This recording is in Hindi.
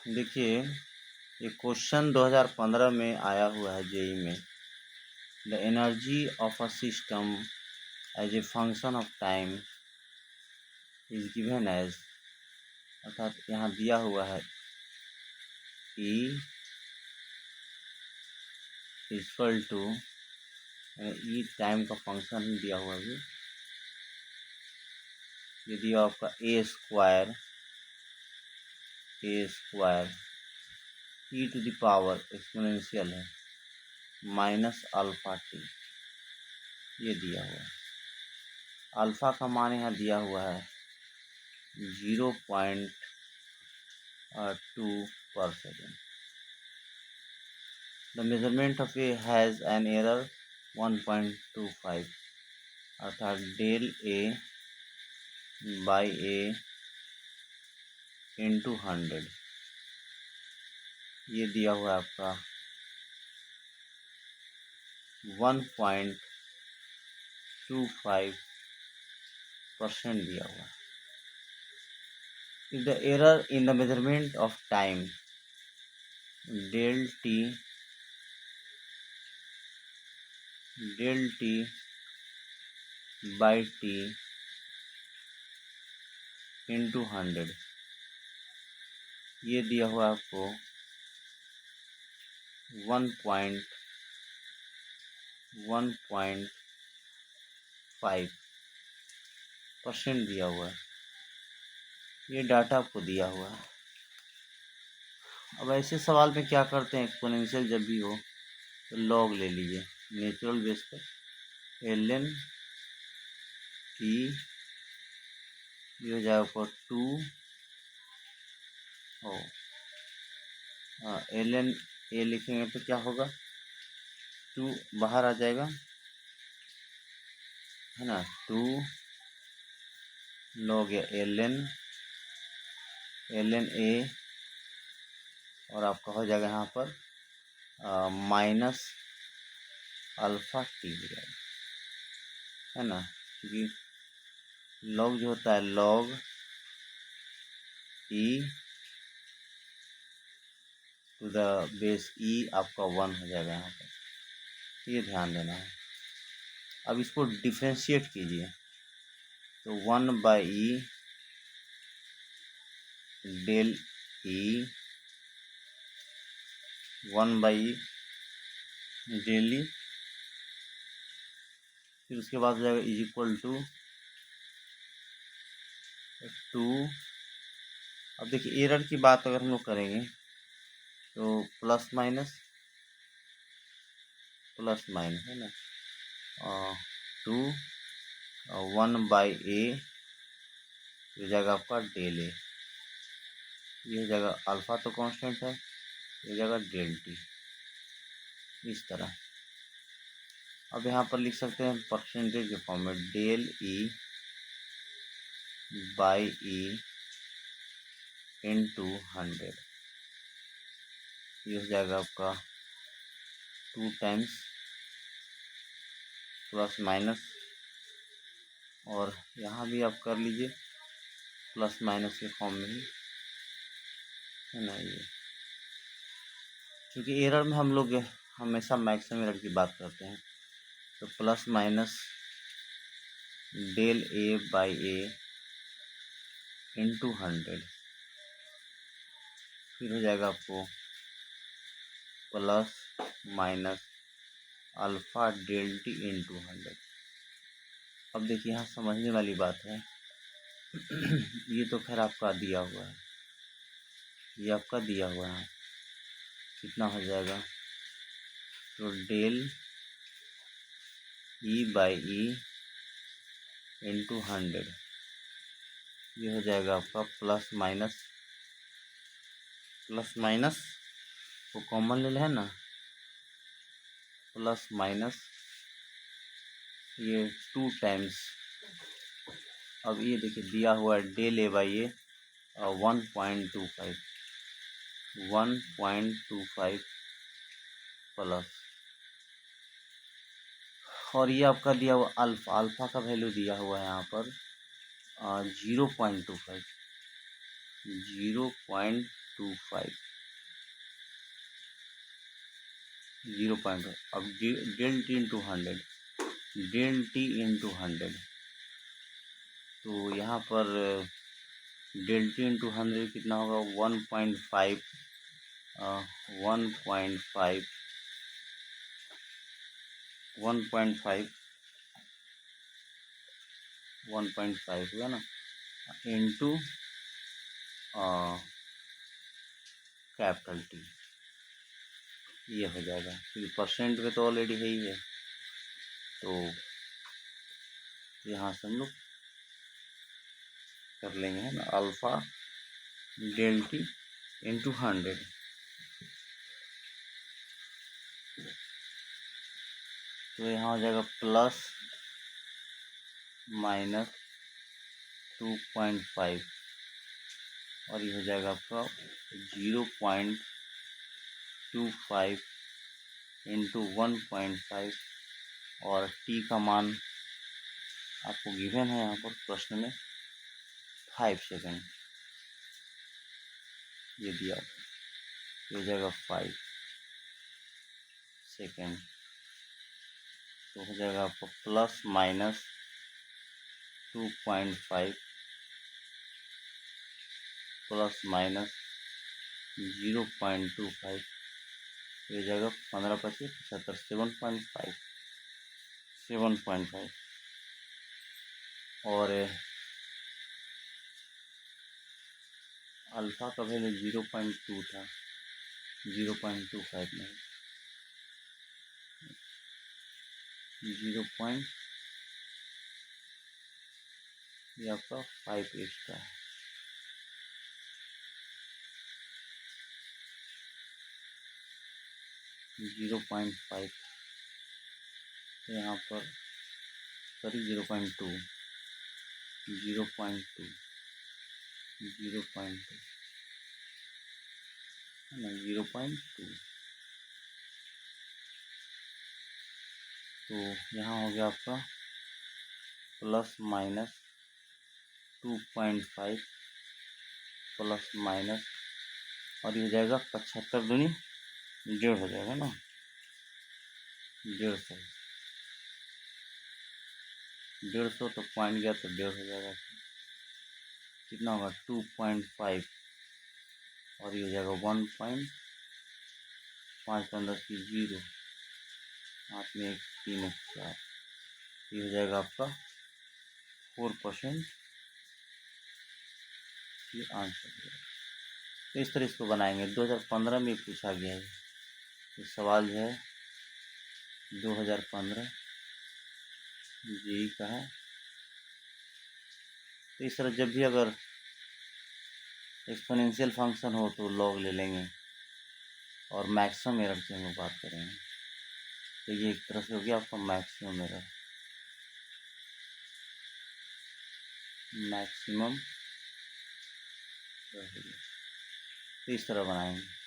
देखिए, ये क्वेश्चन 2015 में आया हुआ है जेई में। The energy of a system as a function of time is given as, अर्थात यहाँ दिया हुआ है E equal to, E time का फंक्शन दिया हुआ है। ये दिया आपका A square E to the power exponential है माइनस अल्फा टी, ये दिया हुआ है। अल्फा का मान यहाँ दिया हुआ है 0.2 per second. The measurement of A has an error 1.25, अर्थात del A by A into 100, ये दिया हुआ है आपका 1.25% दिया हुआ है। If the error in the measurement of time del t by t into 100, ये दिया हुआ आपको 1.15% दिया हुआ है। ये डाटा आपको दिया हुआ है। अब ऐसे सवाल में क्या करते हैं, एक्सपोनेंशियल जब भी हो तो लॉग ले लीजिए नेचुरल बेस पर। ln t ये हो जाएगा आपको 2 ln a लिखेंगे तो क्या होगा, 2 बाहर आ जाएगा है ना, 2 log ln a, और आपका हो जाएगा यहाँ पर माइनस अल्फा टी हो जाएगा, है ना, क्योंकि लॉग जो होता है log e to the base e आपका 1 हो जाएगा यहाँ पर, ये ध्यान देना है। अब इसको डिफ्रेंशिएट कीजिए तो 1/e del e 1/e del e, फिर उसके बाद हो जाएगा इज इक्वल टू 2। अब देखिए एरर की बात अगर हम लोग करेंगे तो प्लस माइनस है ना, 2 1/a हो जाएगा आपका डेल ए, ये हो जाएगा अल्फा तो कांस्टेंट है, ये हो जाएगा डेल टी, इस तरह। अब यहाँ पर लिख सकते हैं परसेंटेज के फॉर्म में del e by e into 100, ये हो जाएगा आपका 2 टाइम्स प्लस माइनस, और यहाँ भी आप कर लीजिए प्लस माइनस के फॉर्म में ही, है ना। ये क्योंकि एरर में हम लोग हमेशा मैक्सिमम एरर की बात करते हैं, तो plus minus del a by a into 100, फिर हो जाएगा आपको plus minus alpha del t into 100। अब देखिए यहाँ समझने वाली बात है ये तो खैर आपका दिया हुआ है, ये आपका दिया हुआ है, कितना हो जाएगा, तो del e by e into 100, ये हो जाएगा आपका प्लस माइनस वो कॉमन ले है ना, प्लस माइनस ये 2 टाइम्स। अब ये देखिए दिया हुआ है del a by a 1.25 plus, और ये आपका दिया हुआ अल्फ़ा का वैल्यू दिया हुआ है यहाँ पर 0.25 0.1। अब del t into 100, del t into 100, तो यहाँ पर डेल टी इंटू 100 कितना होगा? 1.5, 1.5, 1.5 हुआ ना, इंटू कैपिटल टी, ये हो जाएगा। क्योंकि परसेंट में तो ऑलरेडी है ही है, तो यहाँ से हम लोग कर लेंगे, है ना, अल्फ़ा डेल टी इंटू 100, तो यहाँ हो जाएगा प्लस माइनस 2.5, और ये हो जाएगा आपका 0.25 इंटू 1.5, और टी का मान आपको गिवन है यहाँ पर प्रश्न में 5 सेकेंड, ये दिया, ये हो जाएगा 5 सेकेंड, तो हो जाएगा आपको प्लस माइनस 2.5 प्लस माइनस 0.25, ये हो जाएगा 15×5 = 7.5, और अल्फ़ा का वैल्यू 0.2 था, 0.25 नहीं, 0. ये आपका 5 एक्स्ट्रा है, जीरो 0.5, तो यहाँ पर सॉरी 0.2, 0.2, 0.2 है ना, 0.2, तो यहाँ हो गया आपका प्लस माइनस 2.5 प्लस माइनस, और ये हो जाएगा 75 दूनी 1.5 हो जाएगा ना, 150, 150 तो पॉइंट गया तो 1.5 हो जाएगा, कितना होगा 2.5, और ये हो जाएगा 1.5 10 की 0, हाथ में 1 3 1 4, ये हो जाएगा आपका 4%, ये आंसर है। तो इस तरह इसको बनाएंगे। 2015 में पूछा गया है, तो सवाल जो है 2015 जी का है। तो इस तरह जब भी अगर एक्सपोनेंशियल फंक्शन हो तो लॉग ले लेंगे, और मैक्सिमम एरर से हम बात करेंगे, तो ये एक तरह से हो गया आपका मैक्सिमम एरर, मैक्सिमम, तो इस तरह बनाएंगे।